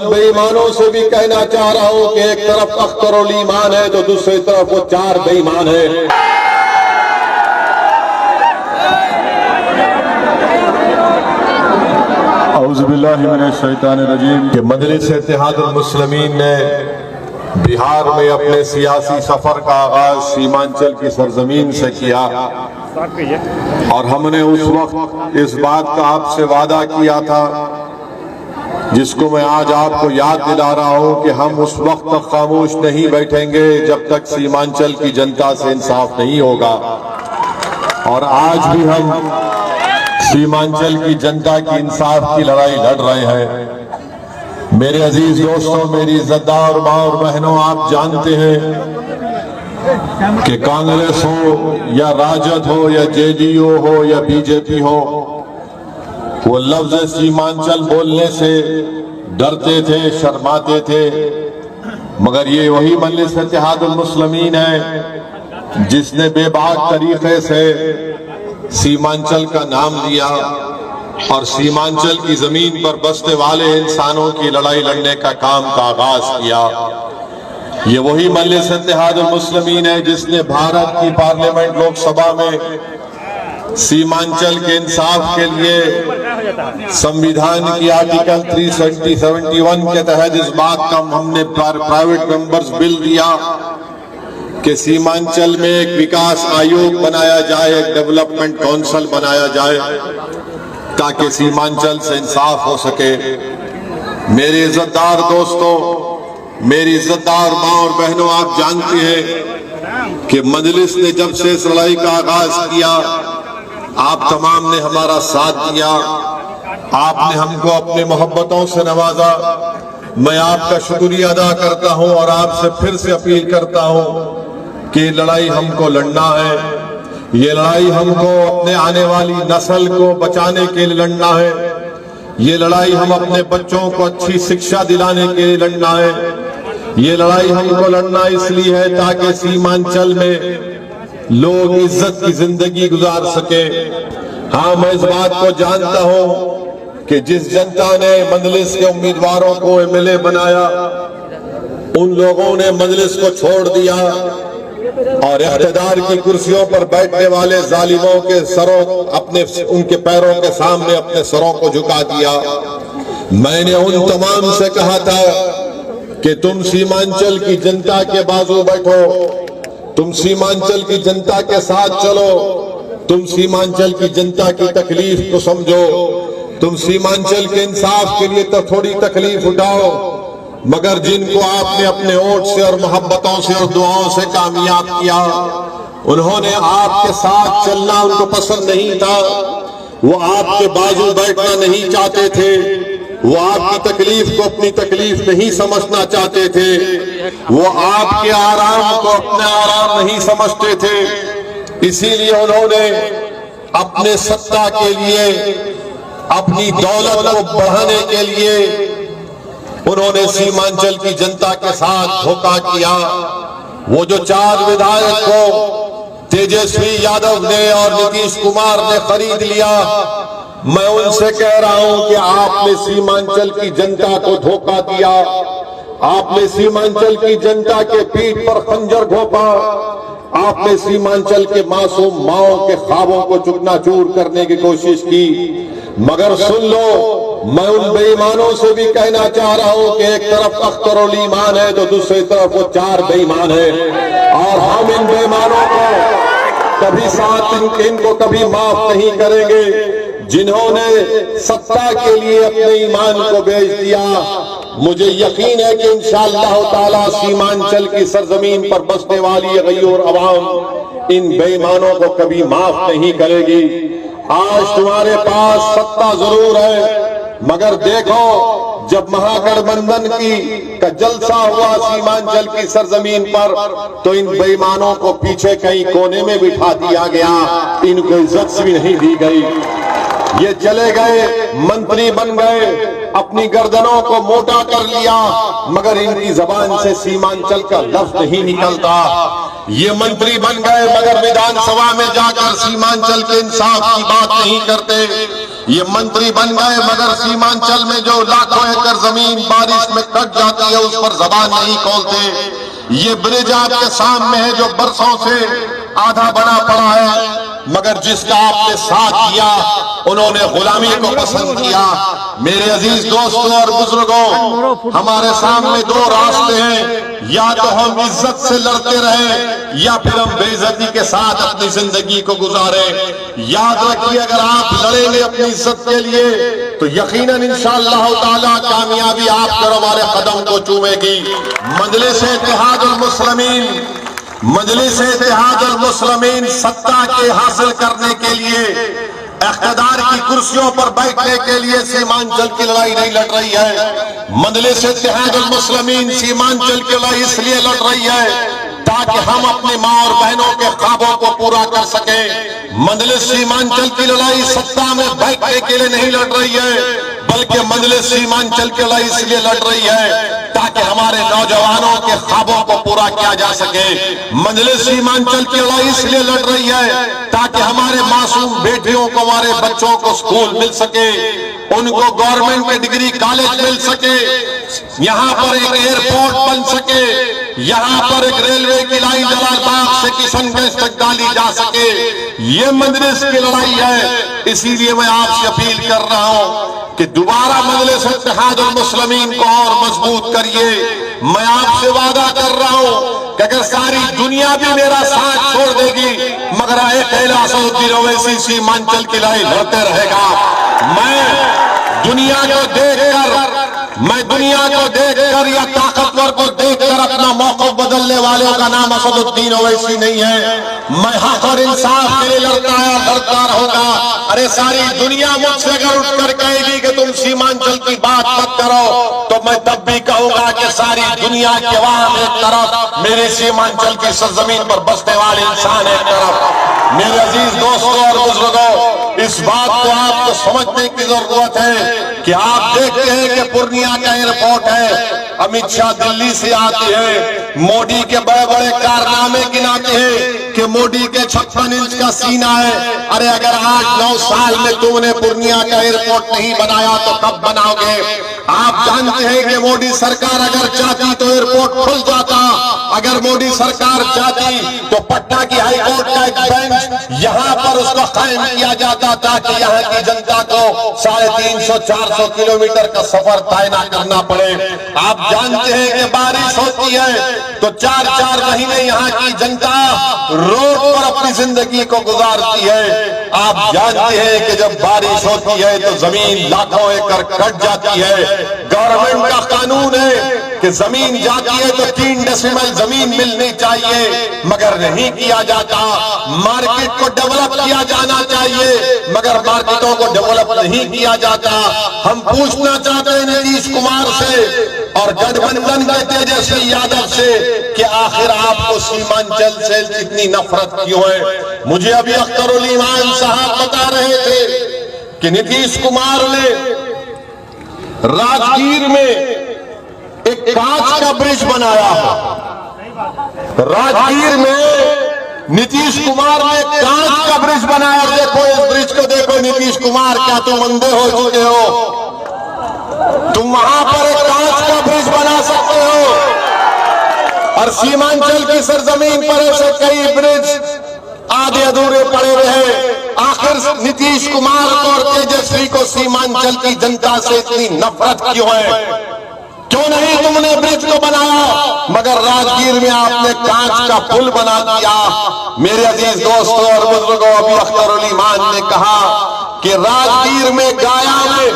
उन बेईमानों से भी कहना चाह रहा हूं कि एक तरफ अख्तरुल ईमान है तो दूसरी तरफ वो 4 बेईमान है। औज़ुबिल्लाहिमिनश्शैतानिर्रजीम कि मजलिस इत्तेहादुल मुस्लिमीन ने बिहार में अपने सियासी सफर का आगाज सीमांचल की सरजमीन से किया और हमने उस वक्त इस बात का आपसे वादा किया था जिसको मैं आज आपको याद दिला रहा हूं कि हम उस वक्त तक खामोश नहीं बैठेंगे जब तक सीमांचल की जनता से इंसाफ नहीं होगा। और आज भी हम सीमांचल की जनता की इंसाफ की लड़ाई लड़ रहे हैं। मेरे अजीज दोस्तों, मेरी इज्जतदार माँ और बहनों, आप जानते हैं कि कांग्रेस हो या राजद हो या जेडीयू हो या बीजेपी हो, वो लफ्ज सीमांचल बोलने से डरते थे, शर्माते थे। मगर ये वही मजलिस इत्तेहादुल मुस्लिमीन है जिसने बेबाक तरीके से सीमांचल का नाम लिया और सीमांचल की जमीन पर बसने वाले इंसानों की लड़ाई लड़ने का काम का आगाज किया। ये वही मजलिस इत्तेहादुल मुस्लिमीन है जिसने भारत की पार्लियामेंट लोकसभा में सीमांचल के इंसाफ के लिए संविधान की आर्टिकल 371 के तहत इस बात का हमने प्राइवेट मेंबर्स बिल दिया कि सीमांचल में एक विकास आयोग बनाया जाए, एक डेवलपमेंट काउंसिल बनाया जाए ताकि सीमांचल से इंसाफ हो सके। मेरे इज्जतदार दोस्तों, मेरी इज्जतदार माँ और बहनों, आप जानते हैं कि मजलिस ने जब से इस लड़ाई का आगाज किया, आप तमाम ने हमारा साथ दिया, आपने हमको अपने मोहब्बतों से नवाजा। मैं आपका शुक्रिया अदा करता हूं और आपसे फिर से अपील करता हूं कि लड़ाई हमको लड़ना है। ये लड़ाई हमको अपने आने वाली नस्ल को बचाने के लिए लड़ना है। ये लड़ाई हम अपने बच्चों को अच्छी शिक्षा दिलाने के लिए लड़ना है। ये लड़ाई हमको लड़ना इसलिए है ताकि सीमांचल में लोग इज्जत की जिंदगी गुजार सके। हाँ, मैं इस बात को जानता हूं कि जिस जनता ने मजलिस के उम्मीदवारों को एमएलए बनाया, उन लोगों ने मजलिस को छोड़ दिया और इख्तिदार की कुर्सियों पर बैठने वाले जालिमों के सरों अपने उनके पैरों के सामने अपने सरों को झुका दिया। मैंने उन तमाम से कहा था कि तुम सीमांचल की जनता के बाजू बैठो, तुम सीमांचल की जनता के साथ चलो, तुम सीमांचल की जनता की तकलीफ को समझो, तुम सीमांचल के इंसाफ के लिए तो थोड़ी तकलीफ उठाओ। मगर जिनको आपने अपने वोट से और मोहब्बतों से और दुआओं से कामयाब किया, उन्होंने आपके साथ चलना उनको पसंद नहीं था, वो आपके बाजू बैठना नहीं चाहते थे, वो आपकी तकलीफ को अपनी तकलीफ नहीं समझना चाहते थे, वो आपके आराम को अपना आराम नहीं समझते थे। इसीलिए उन्होंने अपने सत्ता के लिए, अपनी दौलत को बढ़ाने के लिए उन्होंने सीमांचल की जनता के साथ धोखा किया। वो जो 4 विधायक को तेजस्वी यादव ने और नीतीश कुमार ने खरीद लिया, मैं उनसे कह रहा हूं कि आपने सीमांचल की जनता को धोखा दिया। आपने सीमांचल की जनता के पीठ पर खंजर घोंपा। आपने सीमांचल के मासूम माओं के ख्वाबों को चूकनाचूर करने की कोशिश की। मगर सुन लो, मैं उन बेईमानों से भी कहना चाह रहा हूं कि एक तरफ अख्तरुल ईमान है तो दूसरी तरफ वो 4 बेईमान है और हम इन बेईमानों को कभी साथ इनको कभी माफ नहीं करेंगे। जिन्होंने सत्ता के लिए अपने ईमान को बेच दिया, मुझे यकीन है कि इंशाअल्लाह ताला सीमांचल की सरजमीन पर बसने वाली गैर अवाम इन बेईमानों को कभी माफ नहीं करेगी। आज तुम्हारे पास सत्ता जरूर है, मगर देखो जब महागठबंधन का जलसा हुआ सीमांचल की सरजमीन पर, तो इन बेईमानों को पीछे कहीं कोने में बिठा दिया गया, इनको इज्जत भी नहीं दी गई। ये चले गए, मंत्री बन गए, अपनी गर्दनों को मोटा कर लिया, मगर इनकी जबान से सीमांचल का लफ्ज नहीं निकलता। ये मंत्री बन गए मगर विधानसभा में जाकर सीमांचल के इंसाफ की बात नहीं करते। ये मंत्री बन गए, मगर सीमांचल में जो लाखों एकड़ जमीन बारिश में कट जाती है उस पर जबान नहीं खोलते। ये ब्रिज आपके सामने है जो बरसों से आधा बना पड़ा है, मगर जिसका आपने साथ किया उन्होंने गुलामी को पसंद किया। मेरे अजीज दोस्तों और बुजुर्गों, हमारे सामने दो रास्ते हैं, या तो हम इज्जत से लड़ते रहे या फिर हम बेइज्जती के साथ अपनी जिंदगी को गुजारे। याद रखिए, अगर आप लड़ेंगे अपनी इज्जत के लिए तो यकीनन इंशाअल्लाह ताला कामयाबी आपके और हमारे कदम को चूमेगी। मजलिस इत्तेहादुल मुस्लिमीन सत्ता के हासिल करने के लिए, इख्तिदार की कुर्सियों पर बैठने के लिए सीमांचल की लड़ाई नहीं लड़ रही है। मजलिस इत्तेहादुल मुस्लिमीन सीमांचल की लड़ाई इसलिए लड़ रही है ताकि हम अपनी माँ और बहनों के ख्वाबों को पूरा कर सके। मजलिस सीमांचल की लड़ाई सत्ता में बैठने के लिए नहीं लड़ रही है, बल्कि मजलिस सीमांचल की लड़ाई इसलिए लड़ रही है ताकि हमारे नौजवानों के ख्वाबों को पूरा किया जा सके। मजलिस सीमांचल की लड़ाई इसलिए लड़ रही है ताकि हमारे मासूम बेटियों को, हमारे बच्चों को स्कूल मिल सके, उनको गवर्नमेंट में डिग्री कॉलेज मिल सके, यहाँ पर एक एयरपोर्ट बन सके, यहाँ पर एक रेलवे की लाइन जलालबाग से किशनगंज तक डाली जा सके। ये मजलिस की लड़ाई है। इसीलिए मैं आपसे अपील कर रहा हूँ कि दोबारा मजलिस इत्तेहादुल मुस्लिमीन को और मजबूत करिए। मैं आपसे वादा कर रहा हूँ कि अगर सारी दुनिया भी मेरा साथ छोड़ देगी मगर असदुद्दीन ओवैसी सीमांचल की लड़ाई लड़ते रहेगा। मैं दुनिया को देखकर या ताकतवर को देखकर अपना मौक़िफ़ बदलने वालों का नाम असदुद्दीन ओवैसी नहीं है। मैं हक और इंसाफ के लिए लड़ता रहूंगा। अरे सारी दुनिया मुझसे अगर उठकर कहेगी कि तुम सीमांचल की बात मत करो तो मैं तब भी कहूंगा कि सारी दुनिया के अवाम एक तरफ, मेरे सीमांचल की सरजमीन पर बसने वाले इंसान एक तरफ। मेरे अजीज दोस्तों और बुजुर्गों, इस बात को आपको समझने की जरूरत है कि आप देखते हैं कि पूर्णिया का एयरपोर्ट है, अमित शाह दिल्ली से आते हैं, मोदी के बड़े बड़े कारनामे गिनाते हैं कि मोदी के 56 इंच का सीना है। अरे अगर 8-9 साल में तुमने पूर्णिया का एयरपोर्ट नहीं बनाया तो कब बनाओगे? आप जानते हैं कि मोदी सरकार अगर चाहती तो एयरपोर्ट खुल जाता। अगर मोदी सरकार चाहती तो पटना की हाईकोर्ट का एक बेंच यहाँ पर उसको कायम किया जाता ताकि यहाँ की जनता को 350-400 किलोमीटर का सफर तय न करना पड़े। आप जानते हैं कि बारिश होती है तो 4-4 महीने यहाँ की जनता रोड पर अपनी जिंदगी को गुजारती है। आप जानते हैं कि जब बारिश होती है तो जमीन लाखों एकड़ कट जाती है। गवर्नमेंट का कानून है कि जमीन जाती है तो 3 डेसिमल जमीन मिलनी चाहिए, मगर नहीं किया जाता। मार्केट को डेवलप किया जाना चाहिए मगर मार्केटों को डेवलप नहीं किया जाता। हम पूछना चाहते हैं नीतीश कुमार से और गठबंधन के तेजस्वी यादव से कि आखिर आपको सीमांचल से इतनी नफरत क्यों है? मुझे अभी अख्तरुल ईमान साहब बता रहे थे कि नीतीश कुमार ने राजगीर में एक कांच का ब्रिज बनाया है। राजगीर में नीतीश कुमार ने कांच का ब्रिज बनाया। देखो इस ब्रिज को देखो नीतीश कुमार, क्या तुम अंधे हो चुके हो? तुम वहां पर एक कांच का ब्रिज बना सकते हो और सीमांचल की सरजमीन पर ऐसे कई ब्रिज आधे अधूरे पड़े रहे। आखिर नीतीश कुमार को और तेजस्वी को सीमांचल की जनता से इतनी नफरत क्यों है? क्यों नहीं तुमने ब्रिज को बनाया मगर राजगीर में आपने कांच का पुल बना दिया? मेरे अजीज दोस्तों और बुजुर्गों, अभी अख्तरुल ईमान ने कहा कि राजगीर में गाया में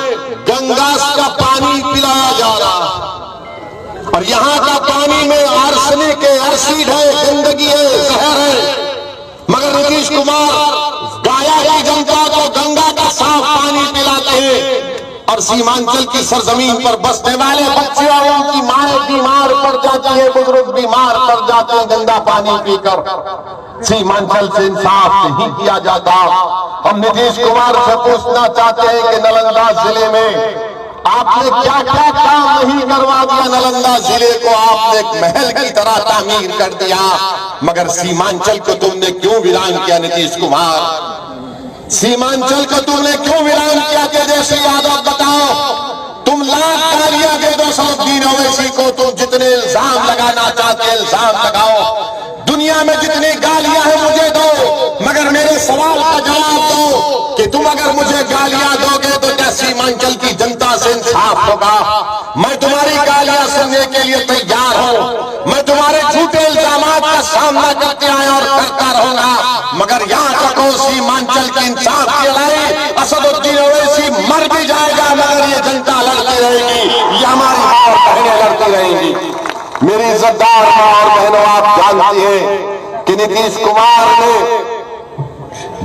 गंगा का पानी पिलाया जा रहा और यहाँ का पानी में आर्सेनिक है, एसिड है, गंदगी है, जहर है। मगर नीतीश कुमार गाया की जनता को गंगा का साफ पानी पिलाते हैं और सीमांचल की सरजमीन पर बसने वाले बच्चे और उनकी माएं बीमार पड़ जाती है, बुजुर्ग बीमार पड़ जाते हैं गंदा पानी पीकर। सीमांचल से इंसाफ नहीं किया जाता। हम नीतीश कुमार से पूछना चाहते हैं कि नालंदा जिले में आपने क्या क्या काम नहीं करवा दिया? नालंदा जिले को आपने एक महल की तरह तामीर कर दिया, मगर सीमांचल को तुमने क्यों वीरान किया नीतीश कुमार? सीमांचल को तुमने क्यों वीरान किया? तेजस्वी यादव बताओ। तुम लाख गालियां दे दो सौद्दीन ओवैसी को, तुम जितने इल्जाम लगाना चाहते इल्जाम लगाओ। दुनिया में जितनी गालियां हैं मुझे दो, मगर मेरे सवाल का जवाब दो कि तुम अगर मुझे गालियां दोगे तो क्या सीमांचल की जनता से इंसाफ होगा? मैं तुम्हारी गालियां सुनने के लिए तैयार हूं। मैं तुम्हारे झूठे इल्जामात का सामना करते आया और करता रहूंगा, मगर यहाँ तक सीमांचल की इंसाफ की लड़ाई असदुद्दीन ओवैसी मर भी जाएगा मगर ये जनता लड़ती रहेगी, ये हमारी मां और बहनें लड़ती रहेंगी। मेरी इज्जतदार मां और बहनों, आप जानती हैं कि नीतीश कुमार ने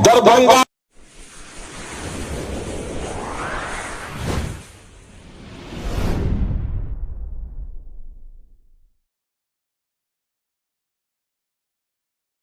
दरभंगा